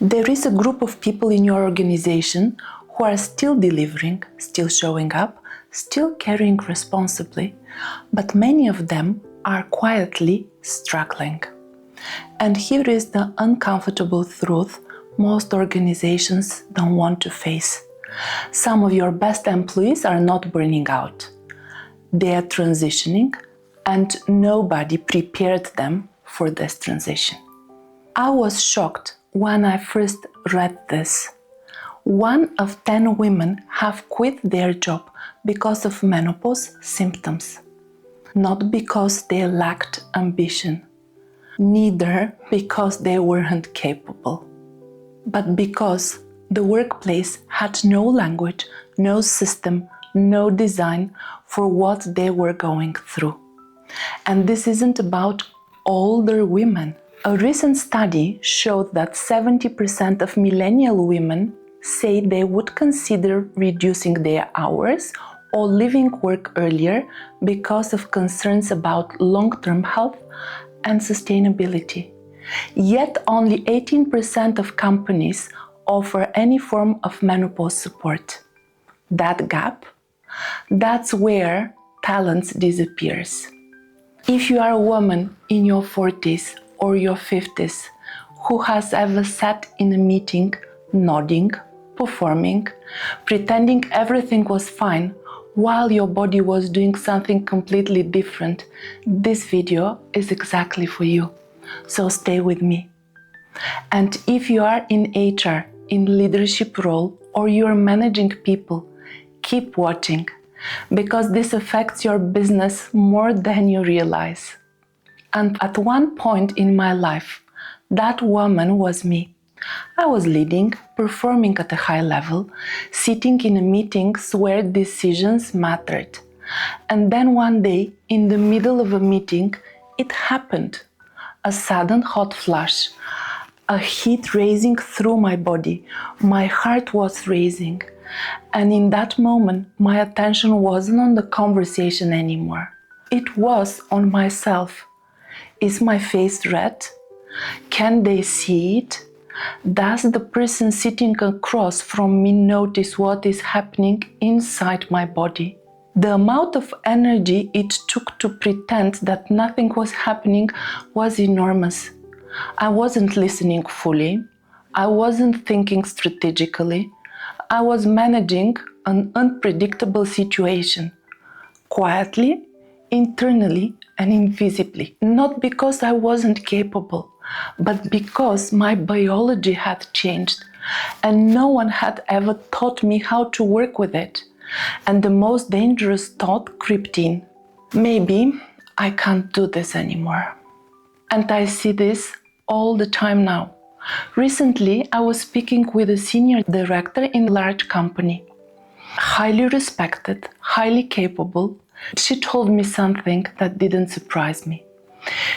There is a group of people in your organization who are still delivering, still showing up, still caring responsibly, but many of them are quietly struggling. And here is the uncomfortable truth most organizations don't want to face. Some of your best employees are not burning out. They are transitioning, and nobody prepared them for this transition. I was shocked when I first read this. 1 of 10 women have quit their job because of menopause symptoms. Not because they lacked ambition, neither because they weren't capable, but because the workplace had no language, no system, no design for what they were going through. And this isn't about older women. A recent study showed that 70% of millennial women say they would consider reducing their hours or leaving work earlier because of concerns about long-term health and sustainability. Yet only 18% of companies offer any form of menopause support. That gap, that's where talent disappears. If you are a woman in your 40s or your 50s who has ever sat in a meeting nodding, performing, pretending everything was fine while your body was doing something completely different, this video is exactly for you. So stay with me. And if you are in HR, in leadership role, or you are managing people, keep watching, because this affects your business more than you realize. And at one point in my life, that woman was me. I was leading, performing at a high level, sitting in meetings where decisions mattered. And then one day, in the middle of a meeting, it happened. A sudden hot flash, a heat racing through my body. My heart was racing. And in that moment, my attention wasn't on the conversation anymore. It was on myself. Is my face red? Can they see it? Does the person sitting across from me notice what is happening inside my body? The amount of energy it took to pretend that nothing was happening was enormous. I wasn't listening fully. I wasn't thinking strategically. I was managing an unpredictable situation, quietly, internally, and invisibly. Not because I wasn't capable, but because my biology had changed, and no one had ever taught me how to work with it. And the most dangerous thought crept in. Maybe I can't do this anymore. And I see this all the time now. Recently, I was speaking with a senior director in a large company. Highly respected, highly capable. She told me something that didn't surprise me.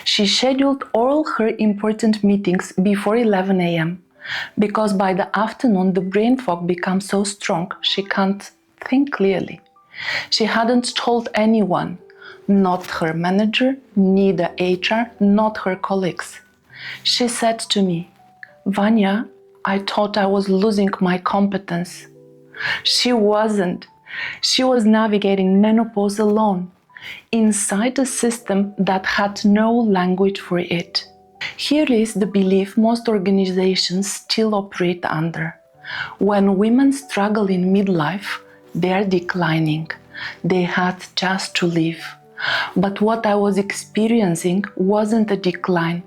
She scheduled all her important meetings before 11 a.m. because by the afternoon the brain fog becomes so strong she can't think clearly. She hadn't told anyone, not her manager, neither HR, not her colleagues. She said to me, "Vanya, I thought I was losing my competence." She wasn't. She was navigating menopause alone, inside a system that had no language for it. Here is the belief most organizations still operate under. When women struggle in midlife, they are declining. They had just to leave. But what I was experiencing wasn't a decline.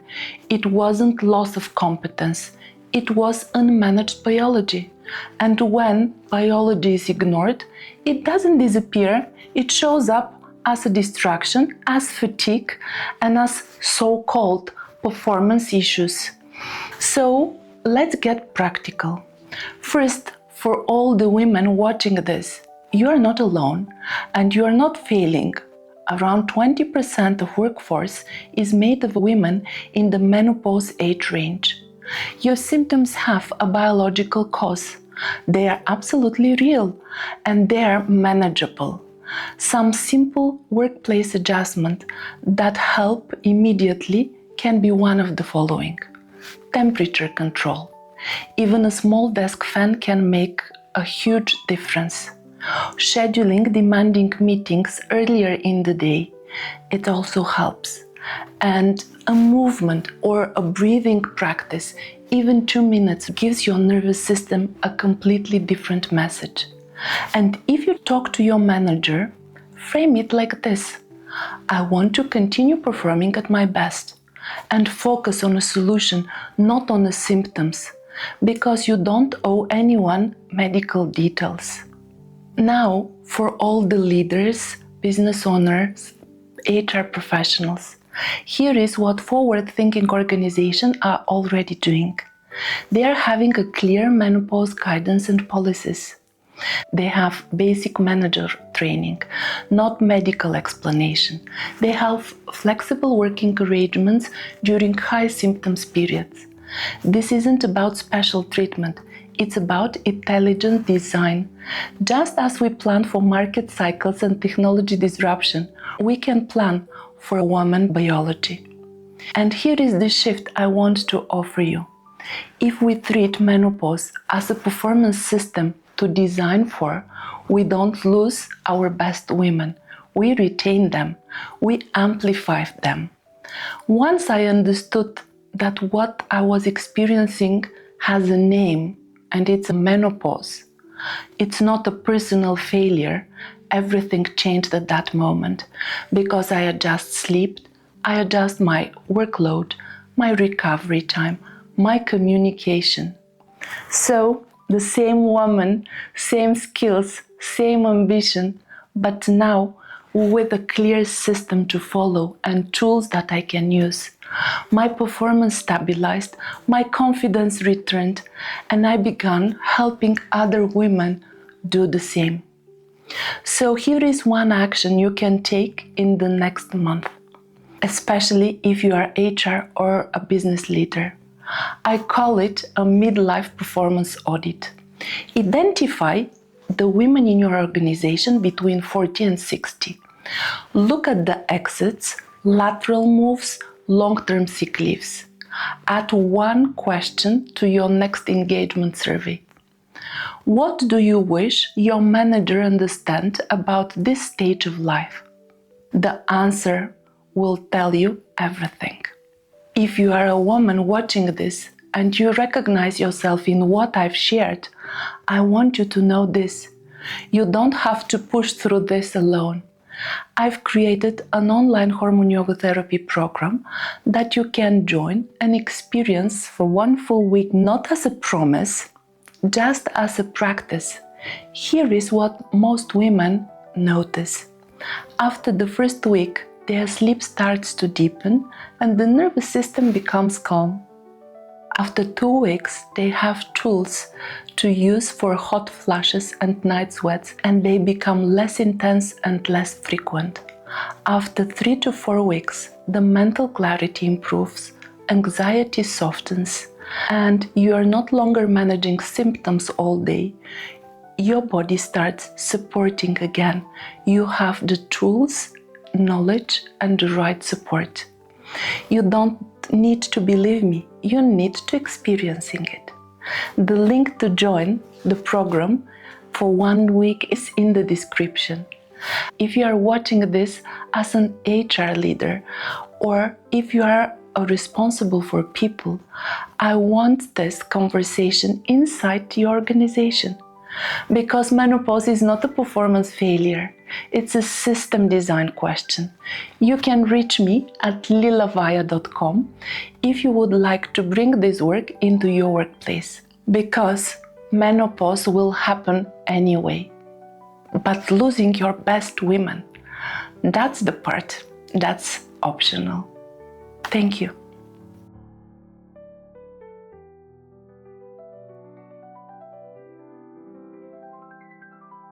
It wasn't loss of competence. It was unmanaged biology. And when biology is ignored, it doesn't disappear. It shows up as a distraction, as fatigue, and as so-called performance issues. So let's get practical. First, for all the women watching this, you are not alone and you are not failing. Around 20% of workforce is made of women in the menopause age range. Your symptoms have a biological cause. They are absolutely real and they are manageable. Some simple workplace adjustment that help immediately can be one of the following. Temperature control. Even a small desk fan can make a huge difference. Scheduling demanding meetings earlier in the day, it also helps. And a movement or a breathing practice, even 2 minutes, gives your nervous system a completely different message. And if you talk to your manager, frame it like this: I want to continue performing at my best, and focus on a solution, not on the symptoms, because you don't owe anyone medical details. Now, for all the leaders, business owners, HR professionals, here is what forward-thinking organizations are already doing. They are having a clear menopause guidance and policies. They have basic manager training, not medical explanation. They have flexible working arrangements during high symptoms periods. This isn't about special treatment, it's about intelligent design. Just as we plan for market cycles and technology disruption, we can plan for woman biology. And here is the shift I want to offer you. If we treat menopause as a performance system to design for, we don't lose our best women. We retain them. We amplify them. Once I understood that what I was experiencing has a name, and it's a menopause, it's not a personal failure, everything changed at that moment, because I adjust sleep, I adjust my workload, my recovery time, my communication. So, the same woman, same skills, same ambition, but now with a clear system to follow and tools that I can use. My performance stabilized, my confidence returned, and I began helping other women do the same. So here is one action you can take in the next month, especially if you are HR or a business leader. I call it a midlife performance audit. Identify the women in your organization between 40 and 60. Look at the exits, lateral moves, long-term sick leaves. Add one question to your next engagement survey. What do you wish your manager understand about this stage of life? The answer will tell you everything. If you are a woman watching this and you recognize yourself in what I've shared, I want you to know this. You don't have to push through this alone. I've created an online hormone yoga therapy program that you can join and experience for 1 full week, not as a promise, just as a practice. Here is what most women notice. After the first week, their sleep starts to deepen and the nervous system becomes calm. After 2 weeks, they have tools to use for hot flushes and night sweats, and they become less intense and less frequent. After 3 to 4 weeks, the mental clarity improves, anxiety softens, and you are not longer managing symptoms all day. Your body starts supporting again. You have the tools, knowledge, and the right support. You don't need to believe me, you need to experiencing it. The link to join the program for 1 week is in the description. If you are watching this as an HR leader, or if you are responsible for people, I want this conversation inside the organization. Because menopause is not a performance failure, it's a system design question. You can reach me at LeelaVaya.com if you would like to bring this work into your workplace. Because menopause will happen anyway. But losing your best women, that's the part that's optional. Thank you.